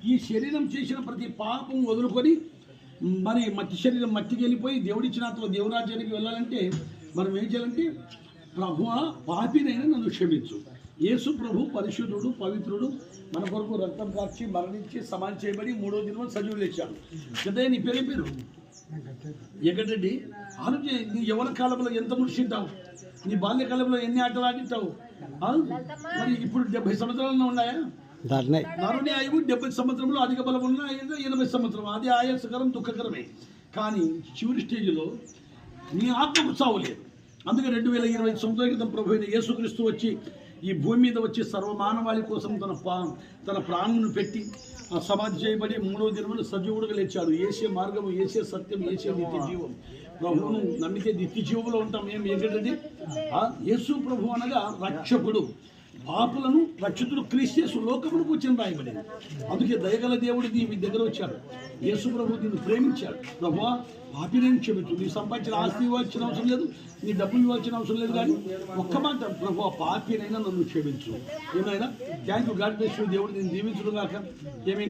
ఈ శరీరం చేసిన ప్రతి పాపం వదులుకొని మరి మట్టి శరీరం మట్టికి వెళ్ళిపోయి దేవుడిచ్చిన ఆత్మ దేవురాజ్యానికి వెళ్ళాలంటే మనం ఏం చేయాలంటే ప్రభువా పాపినైనా నన్ను క్షమించు. యేసు ప్రభు పరిశుద్ధుడు పవిత్రుడు, మన కొరకు రక్తం కార్చి మరణించి సమాధి చేయబడి 3వ దినం సజీవులు లేచాడు. కదా నీ పేరు ఎక్కడండి ఆలోచన. నీ యవ్వన కాలంలో ఎంత ముడిచింటావు, నీ బాల్యకాలంలో ఎన్ని ఆటలు ఆడింటావు. మరి ఇప్పుడు 70 సంవత్సరాలు ఉన్నాయా? నరుని ఆయువు 70 సంవత్సరంలో అధిక బలం ఉన్న 80 సంవత్సరం. అది ఆయాసకరం, దుఃఖకరమే. కానీ చివరి స్టేజ్లో నీ ఆత్మకు చావు లేదు. అందుకే 2020 సంవత్సరాల క్రితం ప్రభు అయిన యేసుక్రీస్తు వచ్చి ఈ భూమి మీద వచ్చి సర్వమానవాళి కోసం తన ప్రాణమును పెట్టి సమాధి చేయబడి 3వ దినమున సజీవుడుగా లేచాడు. ఏసే మార్గము, ఏసే సత్యం, ఏసే నిత్య జీవం. ప్రభువును నమ్మితే నిత్య జీవంలో ఉంటాం. ఏం ఏంటంటే యేసు ప్రభు అనగా రక్షకుడు, పాపులను రక్షితుడు, క్రీస్తు లోకములకు వచ్చిన రాయబడింది. అందుకే దయగల దేవుడు మీ దగ్గర వచ్చాడు. యేసు ప్రభు దీన్ని ప్రేమించాడు. ప్రభువా పాపినైనా క్షమించు. నీ సంపాదించిన ఆస్తి ఇవ్వాల్సిన అవసరం లేదు, నీ డబ్బులు ఇవ్వాల్సిన అవసరం లేదు, కానీ ఒక్క మాట ప్రభువా పాపినైనా నన్ను క్షమించు. ఏమైనా thank you, God bless you. దేవుడు నేను దీవించును గాక. ఏమైనా